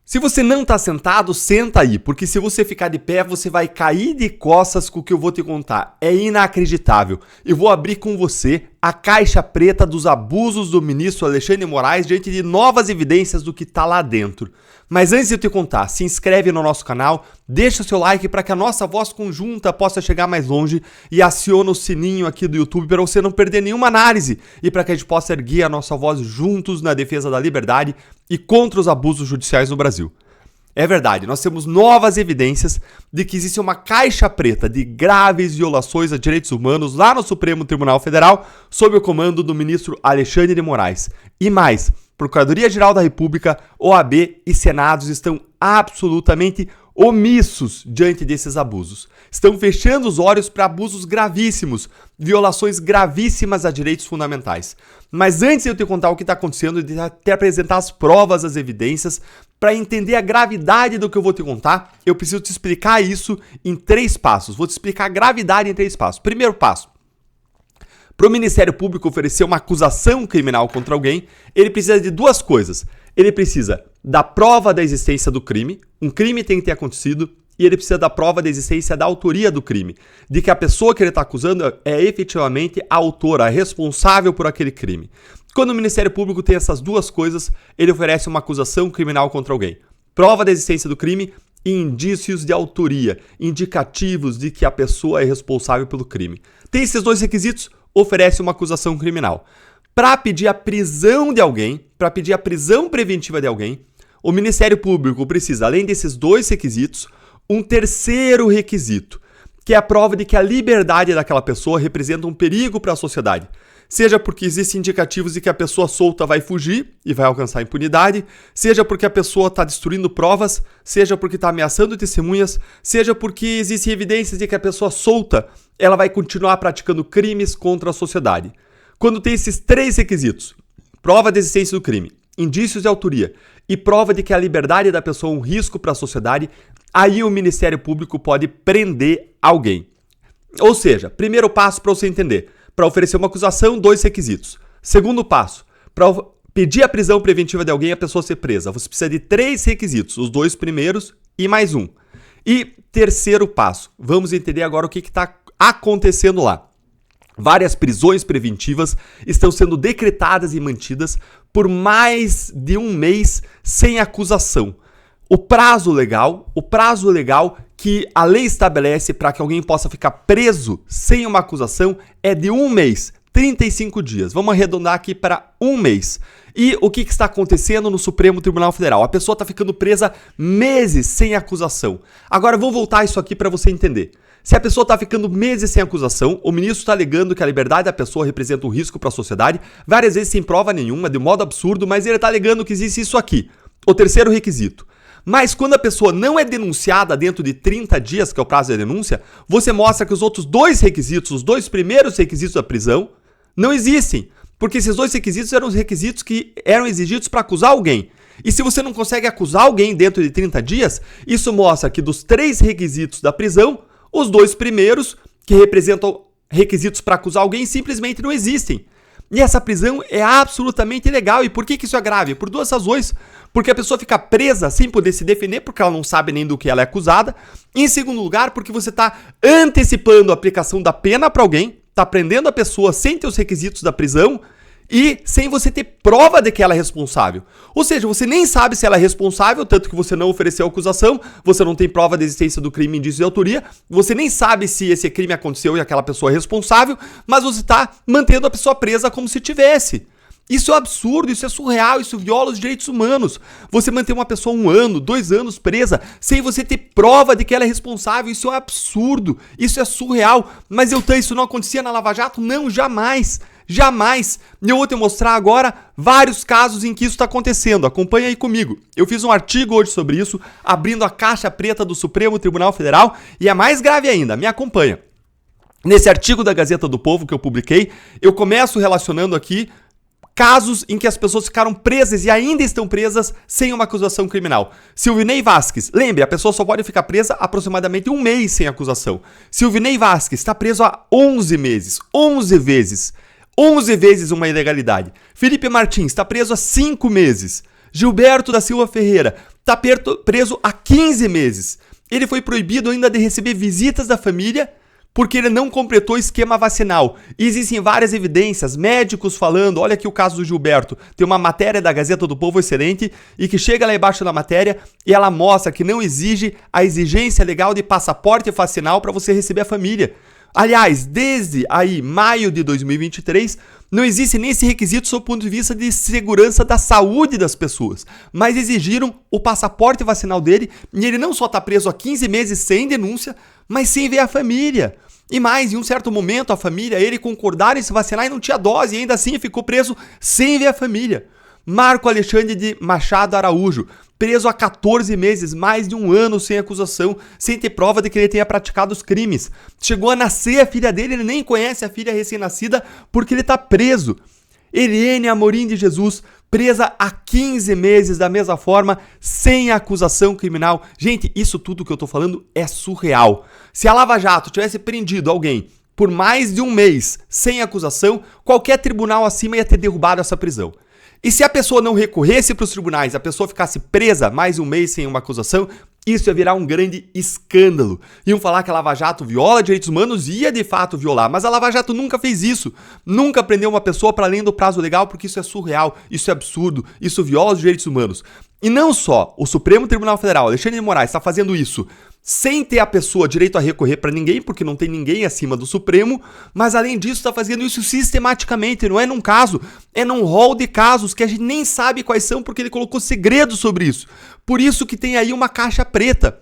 Se você não está sentado, senta aí, porque se você ficar de pé, você vai cair de costas com o que eu vou te contar. É inacreditável. Eu vou abrir com você a caixa preta dos abusos do ministro Alexandre de Moraes diante de novas evidências do que está lá dentro. Mas antes de eu te contar, se inscreve no nosso canal, deixa o seu like para que a nossa voz conjunta possa chegar mais longe e aciona o sininho aqui do YouTube para você não perder nenhuma análise e para que a gente possa erguer a nossa voz juntos na defesa da liberdade e contra os abusos judiciais no Brasil. É verdade, nós temos novas evidências de que existe uma caixa preta de graves violações a direitos humanos lá no Supremo Tribunal Federal sob o comando do ministro Alexandre de Moraes. E mais, Procuradoria-Geral da República, OAB e Senados estão absolutamente omissos diante desses abusos. Estão fechando os olhos para abusos gravíssimos, violações gravíssimas a direitos fundamentais. Mas antes de eu te contar o que está acontecendo e de até apresentar as provas, as evidências, para entender a gravidade do que eu vou te contar, eu preciso te explicar isso em 3 passos. Vou te explicar a gravidade em 3 passos. Primeiro passo. Para o Ministério Público oferecer uma acusação criminal contra alguém, ele precisa de 2 coisas. Ele precisa da prova da existência do crime, um crime tem que ter acontecido, e ele precisa da prova da existência da autoria do crime, de que a pessoa que ele está acusando é efetivamente a autora, a responsável por aquele crime. Quando o Ministério Público tem essas 2 coisas, ele oferece uma acusação criminal contra alguém. Prova da existência do crime e indícios de autoria, indicativos de que a pessoa é responsável pelo crime. Tem esses 2 requisitos, oferece uma acusação criminal. Para pedir a prisão de alguém, para pedir a prisão preventiva de alguém, o Ministério Público precisa, além desses 2 requisitos, um terceiro requisito, que é a prova de que a liberdade daquela pessoa representa um perigo para a sociedade. Seja porque existem indicativos de que a pessoa solta vai fugir e vai alcançar impunidade, seja porque a pessoa está destruindo provas, seja porque está ameaçando testemunhas, seja porque existem evidências de que a pessoa solta ela vai continuar praticando crimes contra a sociedade. Quando tem esses 3 requisitos, prova da existência do crime, indícios de autoria e prova de que a liberdade da pessoa é um risco para a sociedade, aí o Ministério Público pode prender alguém. Ou seja, primeiro passo para você entender, para oferecer uma acusação, 2 requisitos. Segundo passo, para pedir a prisão preventiva de alguém e a pessoa ser presa, você precisa de 3 requisitos, os 2 primeiros e mais um. E terceiro passo, vamos entender agora o que está acontecendo lá. Várias prisões preventivas estão sendo decretadas e mantidas por mais de 1 mês sem acusação. O prazo legal que a lei estabelece para que alguém possa ficar preso sem uma acusação é de 1 mês, 35 dias. Vamos arredondar aqui para 1 mês. E o que está acontecendo no Supremo Tribunal Federal? A pessoa está ficando presa meses sem acusação. Agora vamos voltar isso aqui para você entender. Se a pessoa está ficando meses sem acusação, o ministro está alegando que a liberdade da pessoa representa um risco para a sociedade, várias vezes sem prova nenhuma, de modo absurdo, mas ele está alegando que existe isso aqui, o terceiro requisito. Mas quando a pessoa não é denunciada dentro de 30 dias, que é o prazo da denúncia, você mostra que os outros 2 requisitos, os 2 primeiros requisitos da prisão, não existem. Porque esses 2 requisitos eram os requisitos que eram exigidos para acusar alguém. E se você não consegue acusar alguém dentro de 30 dias, isso mostra que dos 3 requisitos da prisão, os 2 primeiros, que representam requisitos para acusar alguém, simplesmente não existem. E essa prisão é absolutamente ilegal. E por que isso é grave? Por 2 razões. Porque a pessoa fica presa sem poder se defender, porque ela não sabe nem do que ela é acusada. E em segundo lugar, porque você está antecipando a aplicação da pena para alguém, está prendendo a pessoa sem ter os requisitos da prisão e sem você ter prova de que ela é responsável. Ou seja, você nem sabe se ela é responsável, tanto que você não ofereceu a acusação, você não tem prova da existência do crime, indício de autoria, você nem sabe se esse crime aconteceu e aquela pessoa é responsável, mas você está mantendo a pessoa presa como se tivesse. Isso é absurdo, isso é surreal, isso viola os direitos humanos. Você manter uma pessoa 1 ano, 2 anos presa, sem você ter prova de que ela é responsável, isso é absurdo, isso é surreal. Mas isso não acontecia na Lava Jato? Não, jamais. Jamais. Eu vou te mostrar agora vários casos em que isso está acontecendo. Acompanha aí comigo. Eu fiz um artigo hoje sobre isso, abrindo a caixa preta do Supremo Tribunal Federal, e é mais grave ainda, me acompanha. Nesse artigo da Gazeta do Povo que eu publiquei, eu começo relacionando aqui casos em que as pessoas ficaram presas e ainda estão presas sem uma acusação criminal. Silvinei Vasquez, lembre, a pessoa só pode ficar presa aproximadamente 1 mês sem acusação. Silvinei Vasquez está preso há 11 meses, 11 vezes. 11 vezes uma ilegalidade. Felipe Martins está preso há 5 meses. Gilberto da Silva Ferreira está preso há 15 meses. Ele foi proibido ainda de receber visitas da família porque ele não completou o esquema vacinal. E existem várias evidências, médicos falando, olha aqui o caso do Gilberto, tem uma matéria da Gazeta do Povo excelente e que chega lá embaixo da matéria e ela mostra que não exige a exigência legal de passaporte vacinal para você receber a família. Aliás, desde aí, maio de 2023, não existe nem esse requisito sob o ponto de vista de segurança da saúde das pessoas, mas exigiram o passaporte vacinal dele e ele não só está preso há 15 meses sem denúncia, mas sem ver a família. E mais, em um certo momento a família, ele concordaram em se vacinar e não tinha dose e ainda assim ficou preso sem ver a família. Marco Alexandre de Machado Araújo, preso há 14 meses, mais de um ano sem acusação, sem ter prova de que ele tenha praticado os crimes. Chegou a nascer a filha dele, ele nem conhece a filha recém-nascida porque ele está preso. Eliane Amorim de Jesus, presa há 15 meses da mesma forma, sem acusação criminal. Gente, isso tudo que eu tô falando é surreal. Se a Lava Jato tivesse prendido alguém por mais de um mês sem acusação, qualquer tribunal acima ia ter derrubado essa prisão. E se a pessoa não recorresse para os tribunais, a pessoa ficasse presa mais um mês sem uma acusação, isso ia virar um grande escândalo. Iam falar que a Lava Jato viola direitos humanos e ia de fato violar, mas a Lava Jato nunca fez isso. Nunca prendeu uma pessoa para além do prazo legal, porque isso é surreal, isso é absurdo, isso viola os direitos humanos. E não só o Supremo Tribunal Federal, Alexandre de Moraes, está fazendo isso sem ter a pessoa direito a recorrer para ninguém, porque não tem ninguém acima do Supremo, mas além disso está fazendo isso sistematicamente, não é num caso, é num rol de casos que a gente nem sabe quais são porque ele colocou segredo sobre isso. Por isso que tem aí uma caixa preta.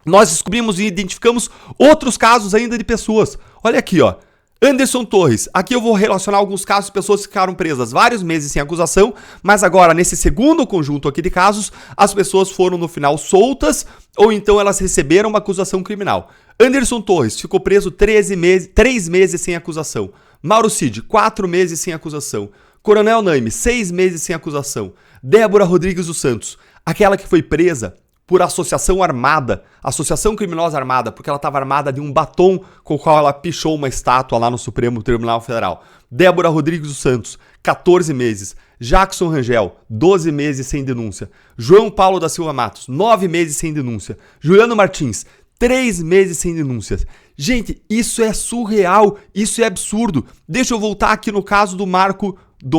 Nós descobrimos e identificamos outros casos ainda de pessoas. Olha aqui, ó. Anderson Torres, aqui eu vou relacionar alguns casos de pessoas que ficaram presas vários meses sem acusação, mas agora nesse segundo conjunto aqui de casos, as pessoas foram no final soltas ou então elas receberam uma acusação criminal. Anderson Torres ficou preso 3 meses sem acusação. Mauro Cid, 4 meses sem acusação. Coronel Naime, 6 meses sem acusação. Débora Rodrigues dos Santos, aquela que foi presa por associação armada, associação criminosa armada, porque ela estava armada de um batom com o qual ela pichou uma estátua lá no Supremo Tribunal Federal. Débora Rodrigues dos Santos, 14 meses. Jackson Rangel, 12 meses sem denúncia. João Paulo da Silva Matos, 9 meses sem denúncia. Juliano Martins, 3 meses sem denúncias. Gente, isso é surreal, isso é absurdo. Deixa eu voltar aqui no caso do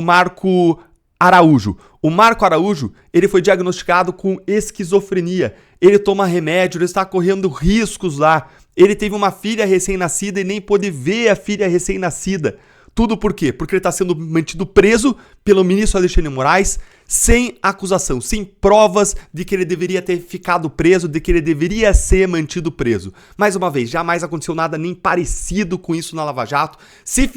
Marco Araújo. O Marco Araújo, ele foi diagnosticado com esquizofrenia. Ele toma remédio, ele está correndo riscos lá. Ele teve uma filha recém-nascida e nem pôde ver a filha recém-nascida. Tudo por quê? Porque ele está sendo mantido preso pelo ministro Alexandre de Moraes sem acusação, sem provas de que ele deveria ter ficado preso, de que ele deveria ser mantido preso. Mais uma vez, jamais aconteceu nada nem parecido com isso na Lava Jato. Se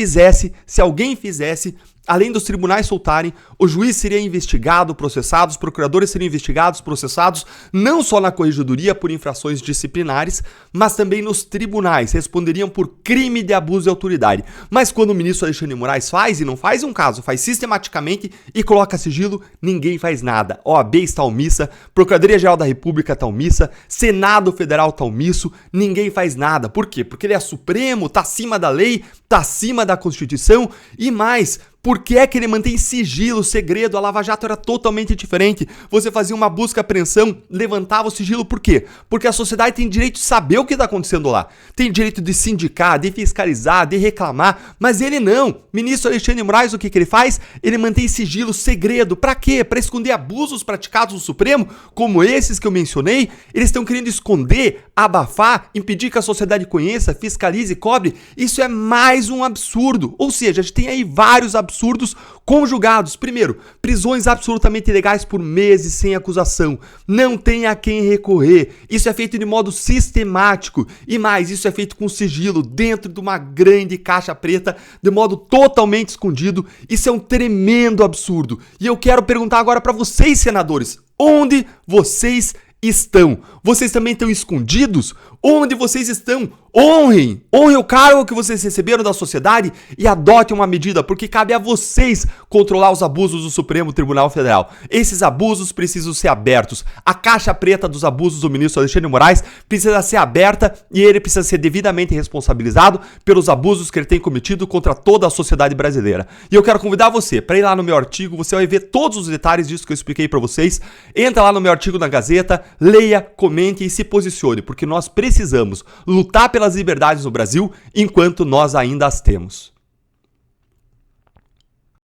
alguém fizesse, além dos tribunais soltarem, o juiz seria investigado, processado, os procuradores seriam investigados, processados, não só na corregedoria por infrações disciplinares, mas também nos tribunais, responderiam por crime de abuso de autoridade. Mas quando o ministro Alexandre de Moraes faz, e não faz um caso, faz sistematicamente e coloca sigilo, ninguém faz nada. OAB está omissa, Procuradoria-Geral da República está omissa, Senado Federal está omisso, ninguém faz nada. Por quê? Porque ele é supremo, está acima da lei, está acima da Constituição e mais. Por que é que ele mantém sigilo, segredo? A Lava Jato era totalmente diferente. Você fazia uma busca e apreensão, levantava o sigilo. Por quê? Porque a sociedade tem direito de saber o que está acontecendo lá. Tem direito de sindicar, de fiscalizar, de reclamar. Mas ele não. Ministro Alexandre de Moraes, o que ele faz? Ele mantém sigilo, segredo. Para quê? Para esconder abusos praticados no Supremo, como esses que eu mencionei? Eles estão querendo esconder, abafar, impedir que a sociedade conheça, fiscalize e cobre. Isso é mais um absurdo. Ou seja, a gente tem aí vários absurdos conjugados. Primeiro, prisões absolutamente ilegais por meses sem acusação. Não tem a quem recorrer. Isso é feito de modo sistemático. E mais, isso é feito com sigilo, dentro de uma grande caixa preta, de modo totalmente escondido. Isso é um tremendo absurdo. E eu quero perguntar agora para vocês, senadores, onde vocês estão? Vocês também estão escondidos? Onde vocês estão? Honrem o cargo que vocês receberam da sociedade e adotem uma medida, porque cabe a vocês controlar os abusos do Supremo Tribunal Federal. Esses abusos precisam ser abertos. A caixa preta dos abusos do ministro Alexandre de Moraes precisa ser aberta e ele precisa ser devidamente responsabilizado pelos abusos que ele tem cometido contra toda a sociedade brasileira. E eu quero convidar você para ir lá no meu artigo, você vai ver todos os detalhes disso que eu expliquei para vocês. Entra lá no meu artigo na Gazeta, leia, comente e se posicione, porque nós precisamos lutar pelas liberdades no Brasil enquanto nós ainda as temos.